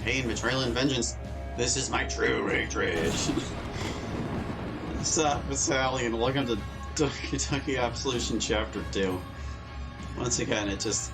pain, betrayal, and vengeance. This is my true hatred. Stop with Sally and welcome to Pt.2 Absolution Chapter 2. Once again, it just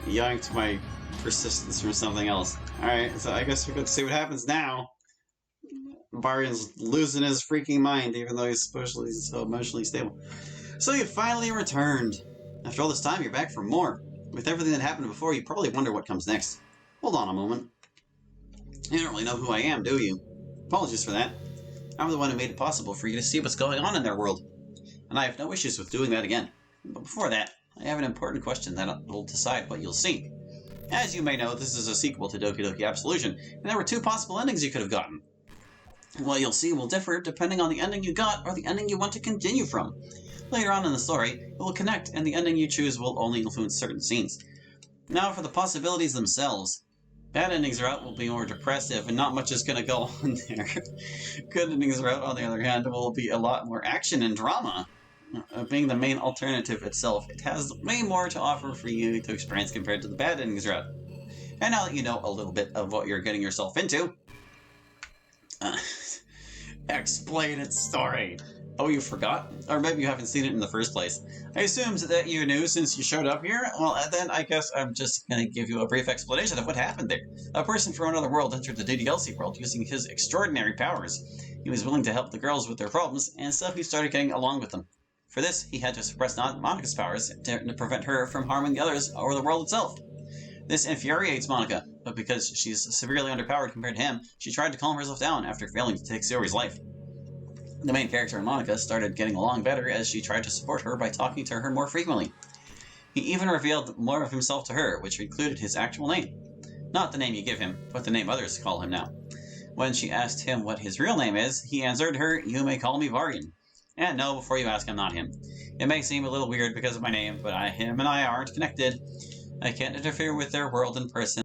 yanked my persistence from something else. Alright, so I guess we're going to see what happens now. Barion's losing his freaking mind, even though he's supposedly so emotionally stable. So you finally returned. After all this time, you're back for more. With everything that happened before, you probably wonder what comes next. Hold on a moment. You don't really know who I am, do you? Apologies for that. I'm the one who made it possible for you to see what's going on in their world. And I have no issues with doing that again. But before that, I have an important question that will decide what you'll see. As you may know, this is a sequel to Pt.2 Absolution, and there were two possible endings you could have gotten. What you'll see will differ depending on the ending you got or the ending you want to continue from. Later on in the story, it will connect, and the ending you choose will only influence certain scenes. Now for the possibilities themselves. Bad endings route will be more depressive, and not much is going to go on there. Good endings route, on the other hand, will be a lot more action and drama. Being the main alternative itself, it has way more to offer for you to experience compared to the bad endings route. And now that you know a little bit of what you're getting yourself into... explain its story. Oh, you forgot? Or maybe you haven't seen it in the first place. I assumed that you knew since you showed up here. Well, then I guess I'm just going to give you a brief explanation of what happened there. A person from another world entered the DDLC world using his extraordinary powers. He was willing to help the girls with their problems, and so he started getting along with them. For this, he had to suppress Monica's powers to prevent her from harming the others or the world itself. This infuriates Monica, but because she's severely underpowered compared to him, she tried to calm herself down after failing to take Sayori's life. The main character, Monica, started getting along better as she tried to support her by talking to her more frequently. He even revealed more of himself to her, which included his actual name. Not the name you give him, but the name others call him now. When she asked him what his real name is, he answered her, "You may call me Varian." And no, before you ask, I'm not him. It may seem a little weird because of my name, but him and I aren't connected. I can't interfere with their world in person.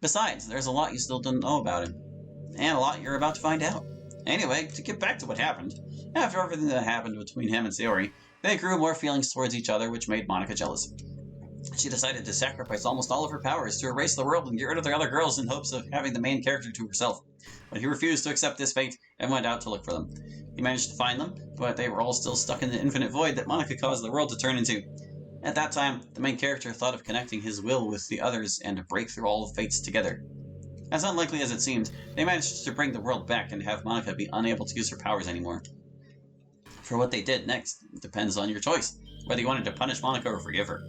Besides, there's a lot you still don't know about him. And a lot you're about to find out. Anyway, to get back to what happened, after everything that happened between him and Sayori, they grew more feelings towards each other, which made Monica jealous. She decided to sacrifice almost all of her powers to erase the world and get rid of the other girls in hopes of having the main character to herself. But he refused to accept this fate and went out to look for them. He managed to find them, but they were all still stuck in the infinite void that Monica caused the world to turn into. At that time, the main character thought of connecting his will with the others and break through all the fates together. As unlikely as it seemed, they managed to bring the world back and have Monica be unable to use her powers anymore. For what they did next depends on your choice, whether you wanted to punish Monica or forgive her.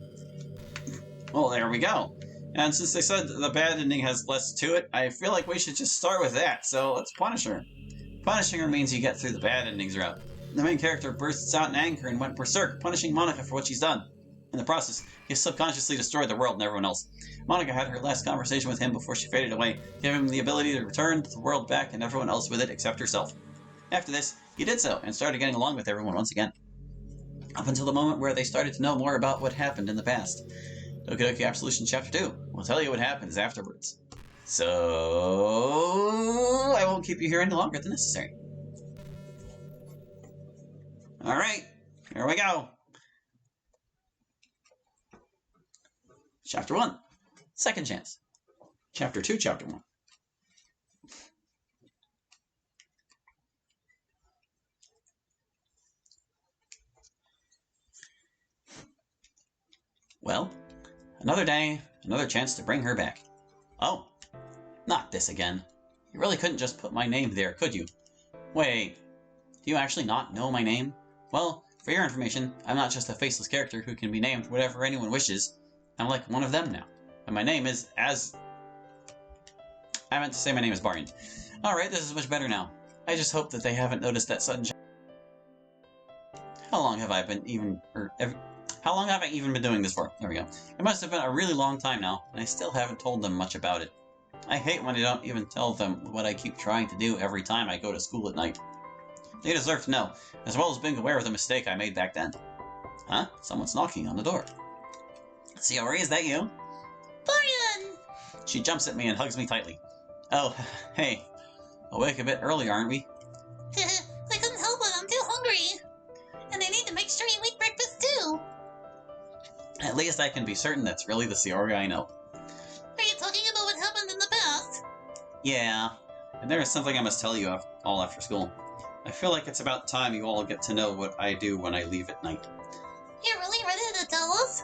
Well, there we go. And since they said the bad ending has less to it, I feel like we should just start with that, so let's punish her. Punishing her means you get through the bad endings route. The main character bursts out in anger and went berserk, punishing Monica for what she's done. In the process, he subconsciously destroyed the world and everyone else. Monica had her last conversation with him before she faded away, giving him the ability to return the world back and everyone else with it except herself. After this, he did so and started getting along with everyone once again. Up until the moment where they started to know more about what happened in the past. Pt.2 Absolution Chapter 2 will tell you what happens afterwards. So I won't keep you here any longer than necessary. Alright, here we go. Chapter 1. Second Chance. Chapter 2, Chapter 1. Well, another day, another chance to bring her back. Oh, not this again. You really couldn't just put my name there, could you? Wait, do you actually not know my name? Well, for your information, I'm not just a faceless character who can be named whatever anyone wishes. I'm like one of them now. And my name is I meant to say my name is Barian. Alright, this is much better now. I just hope that they haven't noticed that sudden change. How long have I even been doing this for? There we go. It must have been a really long time now, and I still haven't told them much about it. I hate when I don't even tell them what I keep trying to do every time I go to school at night. They deserve to know, as well as being aware of the mistake I made back then. Huh? Someone's knocking on the door. Sayori, is that you? Barian! She jumps at me and hugs me tightly. Oh, hey. Awake a bit early, aren't we? I couldn't help it, I'm too hungry. And I need to make sure you eat breakfast too. At least I can be certain that's really the Sayori I know. Are you talking Yeah, and there is something I must tell you all after school. I feel like it's about time you all get to know what I do when I leave at night. You're really ready to tell us?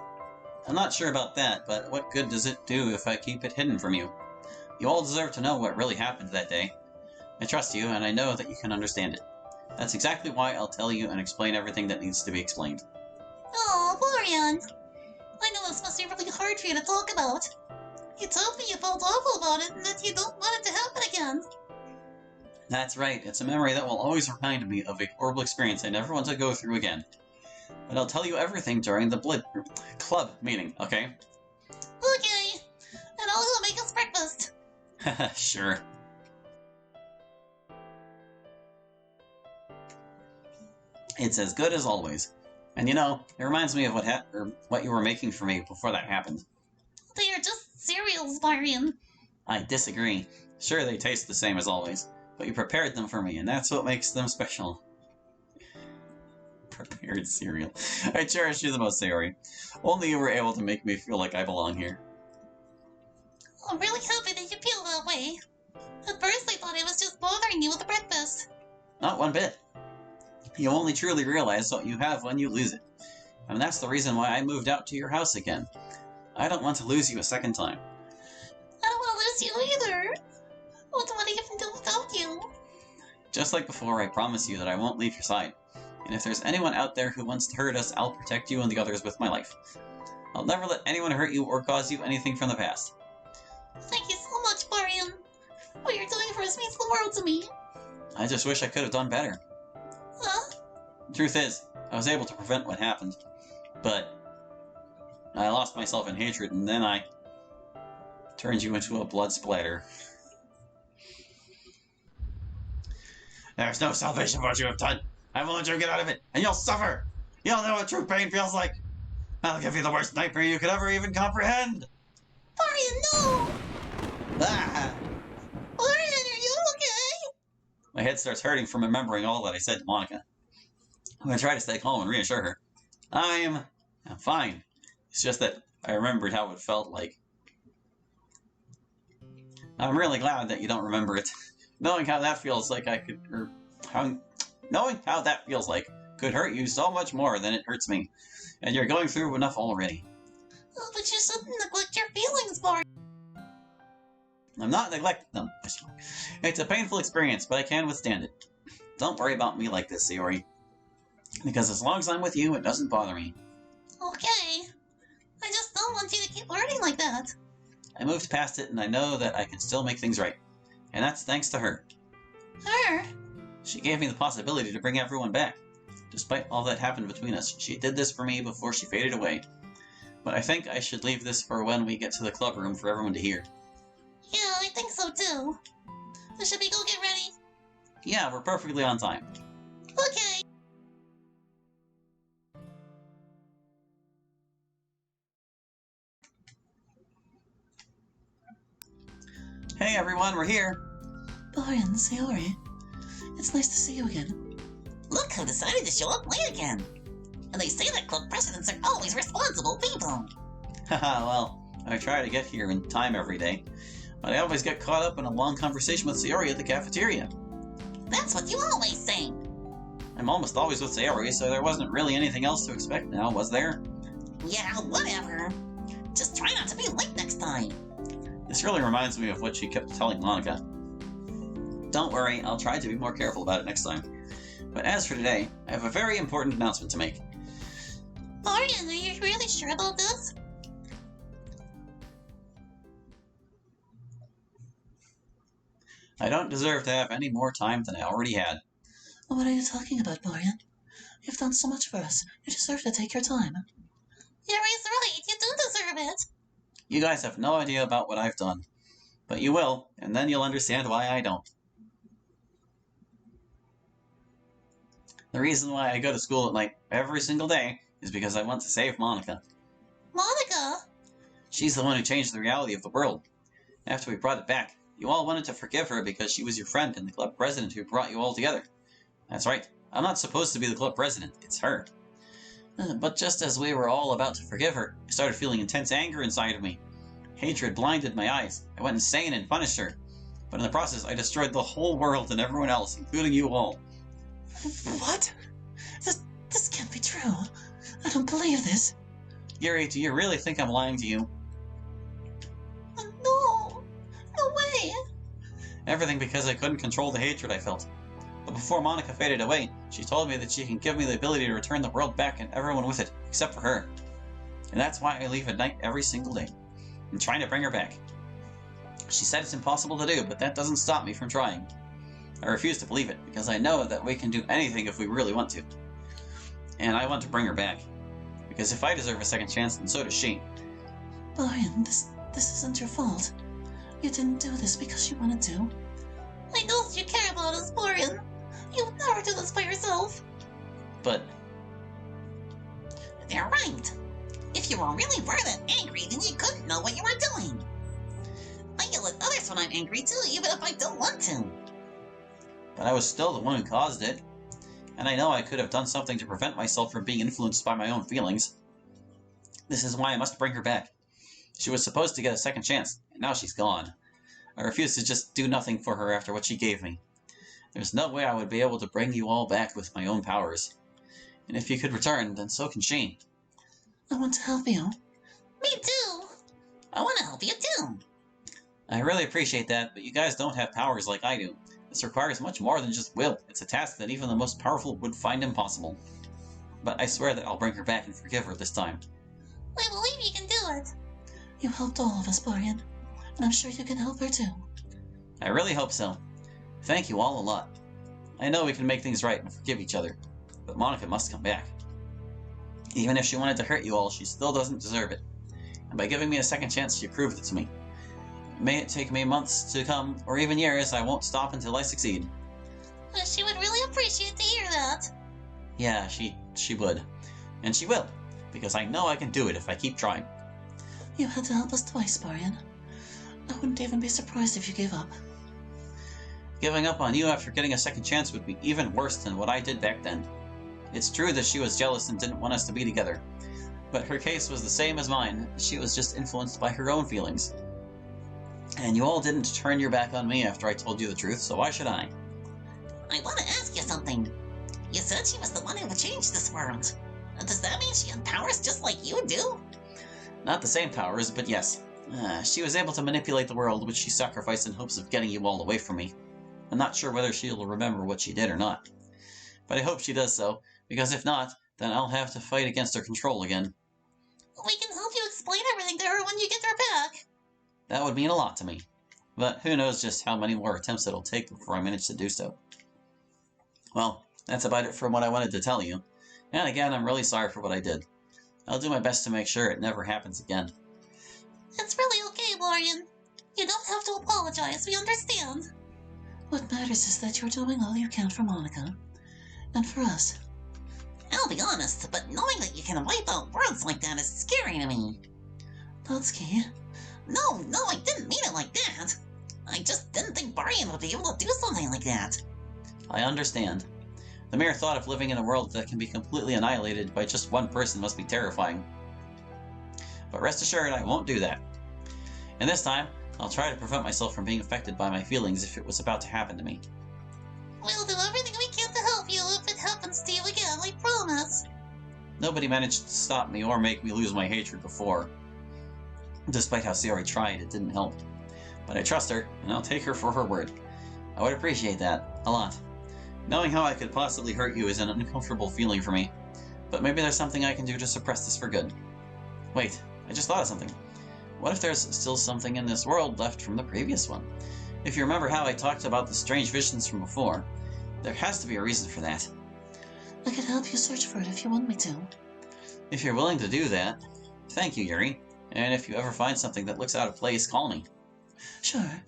I'm not sure about that, but what good does it do if I keep it hidden from you? You all deserve to know what really happened that day. I trust you, and I know that you can understand it. That's exactly why I'll tell you and explain everything that needs to be explained. Oh, Florian. I know this must be really hard for you to talk about. You told me you felt awful about it and that you don't want it to happen again. That's right, it's a memory that will always remind me of a horrible experience I never want to go through again. But I'll tell you everything during the club meeting, okay? Okay, and I'll go make us breakfast. Sure. It's as good as always. And you know, it reminds me of what you were making for me before that happened. They are just cereals, Florian. I disagree. Sure, they taste the same as always, but you prepared them for me, and that's what makes them special. Prepared cereal. I cherish you the most, Sayori. Only you were able to make me feel like I belong here. I'm really happy that you feel that way. At first I thought I was just bothering you with the breakfast. Not one bit. You only truly realize what you have when you lose it. And that's the reason why I moved out to your house again. I don't want to lose you a second time. I don't want to lose you either. What do I even do without you? Just like before, I promise you that I won't leave your side. And if there's anyone out there who wants to hurt us, I'll protect you and the others with my life. I'll never let anyone hurt you or cause you anything from the past. Thank you so much, Florian. What you're doing for us means the world to me. I just wish I could have done better. Huh? The truth is, I was able to prevent what happened. But I lost myself in hatred, and then I turned you into a blood splatter. There's no salvation for what you have done. I won't let you get out of it, and you'll suffer. You'll know what true pain feels like. I'll give you the worst nightmare you could ever even comprehend. Florian, no! Ah! Florian, are you okay? My head starts hurting from remembering all that I said to Monica. I'm going to try to stay calm and reassure her. I'm fine. It's just that I remembered how it felt like. I'm really glad that you don't remember it. Knowing how that feels like knowing how that feels like could hurt you so much more than it hurts me. And you're going through enough already. Oh, but you shouldn't neglect your feelings, Florian. I'm not neglecting them. It's a painful experience, but I can withstand it. Don't worry about me like this, Sayori. Because as long as I'm with you, it doesn't bother me. Okay. I just don't want you to keep hurting like that. I moved past it, and I know that I can still make things right. And that's thanks to her. Her? She gave me the possibility to bring everyone back. Despite all that happened between us, she did this for me before she faded away. But I think I should leave this for when we get to the club room for everyone to hear. Yeah, I think so too. So should we go get ready? Yeah, we're perfectly on time. Okay. Hey everyone, we're here! Florian, Sayori. It's nice to see you again. Look who decided to show up late again. And they say that club presidents are always responsible people. Haha, well, I try to get here in time every day. But I always get caught up in a long conversation with Sayori at the cafeteria. That's what you always say. I'm almost always with Sayori, so there wasn't really anything else to expect now, was there? Yeah, whatever. Just try not to be late next time. This really reminds me of what she kept telling Monica. Don't worry, I'll try to be more careful about it next time. But as for today, I have a very important announcement to make. Florian, are you really sure about this? I don't deserve to have any more time than I already had. What are you talking about, Florian? You've done so much for us. You deserve to take your time. Yuri's right. You do deserve it. You guys have no idea about what I've done. But you will, and then you'll understand why I don't. The reason why I go to school at night every single day is because I want to save Monica. Monica? She's the one who changed the reality of the world. After we brought it back, you all wanted to forgive her because she was your friend and the club president who brought you all together. That's right, I'm not supposed to be the club president, it's her. But just as we were all about to forgive her, I started feeling intense anger inside of me. Hatred blinded my eyes. I went insane and punished her. But in the process, I destroyed the whole world and everyone else, including you all. What? This can't be true. I don't believe this. Yuri, do you really think I'm lying to you? No. No way. Everything because I couldn't control the hatred I felt. But before Monica faded away, she told me that she can give me the ability to return the world back and everyone with it, except for her. And that's why I leave at night every single day. I'm trying to bring her back. She said it's impossible to do, but that doesn't stop me from trying. I refuse to believe it, because I know that we can do anything if we really want to. And I want to bring her back. Because if I deserve a second chance, then so does she. Brian, this isn't your fault. You didn't do this because you wanted to. I know that you care about us, Brian. You would never do this by yourself. But... They're right. If you were that angry, then you couldn't know what you were doing. I yell at others when I'm angry too, even if I don't want to. But I was still the one who caused it. And I know I could have done something to prevent myself from being influenced by my own feelings. This is why I must bring her back. She was supposed to get a second chance, and now she's gone. I refuse to just do nothing for her after what she gave me. There's no way I would be able to bring you all back with my own powers. And if you could return, then so can she. I want to help you. Me too. I want to help you too. I really appreciate that, but you guys don't have powers like I do. This requires much more than just will. It's a task that even the most powerful would find impossible. But I swear that I'll bring her back and forgive her this time. I believe you can do it. You helped all of us, Brian. And I'm sure you can help her too. I really hope so. Thank you all a lot. I know we can make things right and forgive each other. But Monica must come back. Even if she wanted to hurt you all, she still doesn't deserve it. And by giving me a second chance, she proved it to me. May it take me months to come, or even years, I won't stop until I succeed. She would really appreciate to hear that. Yeah, she would. And she will, because I know I can do it if I keep trying. You had to help us twice, Brian. I wouldn't even be surprised if you gave up. Giving up on you after getting a second chance would be even worse than what I did back then. It's true that she was jealous and didn't want us to be together. But her case was the same as mine. She was just influenced by her own feelings. And you all didn't turn your back on me after I told you the truth, so why should I? I want to ask you something. You said she was the one who would change this world. Does that mean she had powers just like you do? Not the same powers, but yes. She was able to manipulate the world, which she sacrificed in hopes of getting you all away from me. I'm not sure whether she'll remember what she did or not. But I hope she does so, because if not, then I'll have to fight against her control again. We can help you explain everything to her when you get her back. That would mean a lot to me. But who knows just how many more attempts it'll take before I manage to do so. Well, that's about it for what I wanted to tell you. And again, I'm really sorry for what I did. I'll do my best to make sure it never happens again. It's really okay, Brian. You don't have to apologize, we understand. What matters is that you're doing all you can for Monica. And for us. I'll be honest, but knowing that you can wipe out worlds like that is scary to me. That's key. No, I didn't mean it like that. I just didn't think Brian would be able to do something like that. I understand. The mere thought of living in a world that can be completely annihilated by just one person must be terrifying. But rest assured, I won't do that. And this time, I'll try to prevent myself from being affected by my feelings if it was about to happen to me. We'll do everything we can to help you if it happens to you again, I promise. Nobody managed to stop me or make me lose my hatred before. Despite how Sayori tried, it didn't help. But I trust her, and I'll take her for her word. I would appreciate that, a lot. Knowing how I could possibly hurt you is an uncomfortable feeling for me. But maybe there's something I can do to suppress this for good. Wait, I just thought of something. What if there's still something in this world left from the previous one? If you remember how I talked about the strange visions from before, there has to be a reason for that. I could help you search for it if you want me to. If you're willing to do that, thank you, Yuri. And if you ever find something that looks out of place, call me. Sure.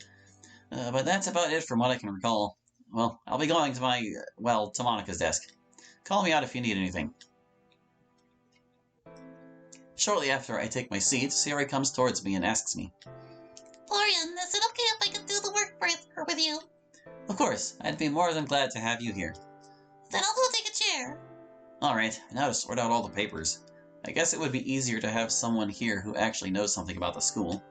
But that's about it from what I can recall. Well, I'll be going to to Monica's desk. Call me out if you need anything. Shortly after I take my seat, Sayori comes towards me and asks me, Florian, is it okay if I can do the work with you? Of course, I'd be more than glad to have you here. Then I'll go take a chair. Alright, now to sort out all the papers. I guess it would be easier to have someone here who actually knows something about the school.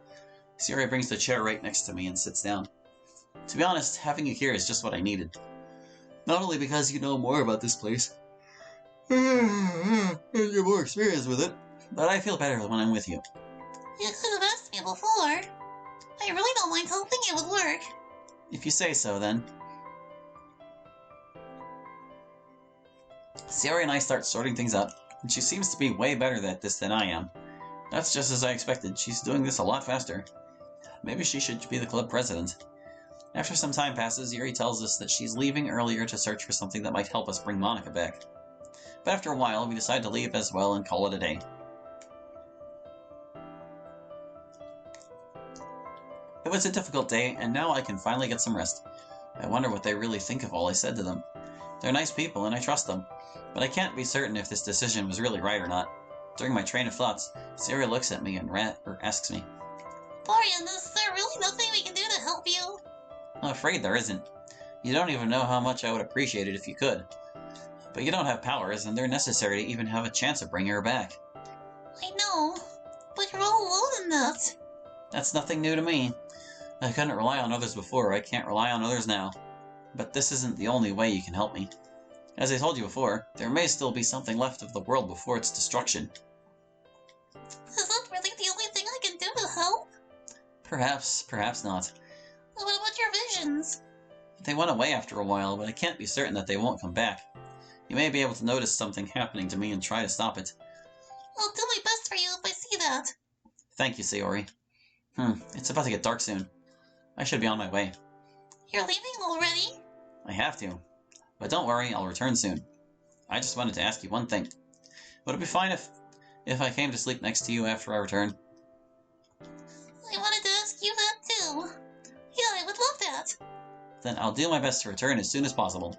Sayori brings the chair right next to me and sits down. To be honest, having you here is just what I needed. Not only because you know more about this place, and you're more experienced with it, but I feel better when I'm with you. You could have asked me before. I really don't mind helping you with work. If you say so, then. Sayori and I start sorting things out, and she seems to be way better at this than I am. That's just as I expected. She's doing this a lot faster. Maybe she should be the club president. After some time passes, Yuri tells us that she's leaving earlier to search for something that might help us bring Monica back. But after a while, we decide to leave as well and call it a day. It was a difficult day, and now I can finally get some rest. I wonder what they really think of all I said to them. They're nice people, and I trust them, but I can't be certain if this decision was really right or not. During my train of thoughts, Sayori looks at me and asks me, Florian, is there really nothing we can do to help you? I'm afraid there isn't. You don't even know how much I would appreciate it if you could. But you don't have powers, and they're necessary to even have a chance of bringing her back. I know, but you're all alone in that. That's nothing new to me. I couldn't rely on others before, I can't rely on others now. But this isn't the only way you can help me. As I told you before, there may still be something left of the world before its destruction. Is that really the only thing I can do to help? Perhaps, perhaps not. What about your visions? They went away after a while, but I can't be certain that they won't come back. You may be able to notice something happening to me and try to stop it. I'll do my best for you if I see that. Thank you, Sayori. It's about to get dark soon. I should be on my way. You're leaving already? I have to. But don't worry, I'll return soon. I just wanted to ask you one thing. Would it be fine if I came to sleep next to you after I return? I wanted to ask you that too. Yeah, I would love that. Then I'll do my best to return as soon as possible.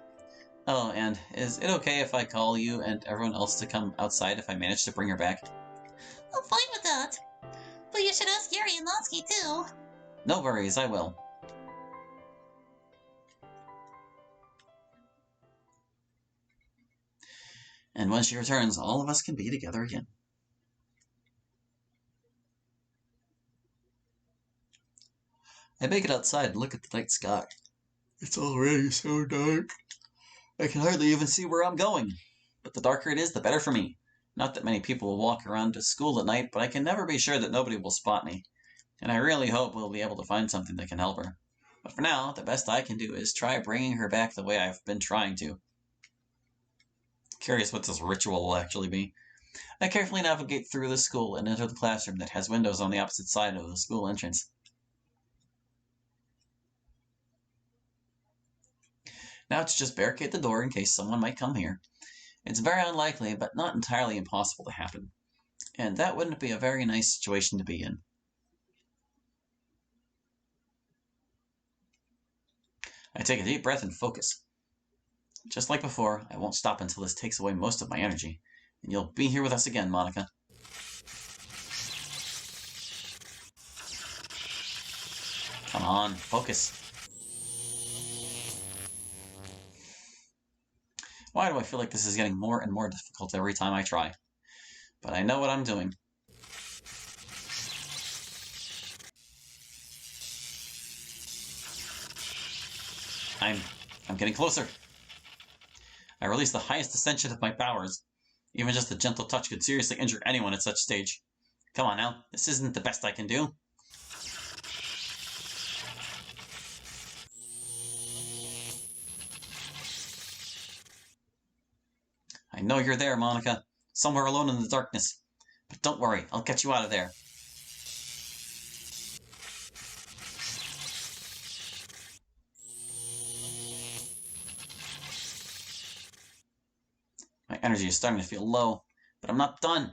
Oh, and is it okay if I call you and everyone else to come outside if I manage to bring her back? I'm fine with that. But you should ask Yuri and Natsuki too. No worries, I will. And when she returns, all of us can be together again. I make it outside and look at the night sky. It's already so dark. I can hardly even see where I'm going. But the darker it is, the better for me. Not that many people will walk around to school at night, but I can never be sure that nobody will spot me. And I really hope we'll be able to find something that can help her. But for now, the best I can do is try bringing her back the way I've been trying to. Curious what this ritual will actually be. I carefully navigate through the school and enter the classroom that has windows on the opposite side of the school entrance. Now to just barricade the door in case someone might come here. It's very unlikely, but not entirely impossible to happen. And that wouldn't be a very nice situation to be in. I take a deep breath and focus. Just like before, I won't stop until this takes away most of my energy. And you'll be here with us again, Monica. Come on, focus. Why do I feel like this is getting more and more difficult every time I try? But I know what I'm doing. I'm getting closer. I release the highest ascension of my powers. Even just a gentle touch could seriously injure anyone at such stage. Come on now, this isn't the best I can do. I know you're there, Monica. Somewhere alone in the darkness. But don't worry, I'll get you out of there. My energy is starting to feel low, but I'm not done.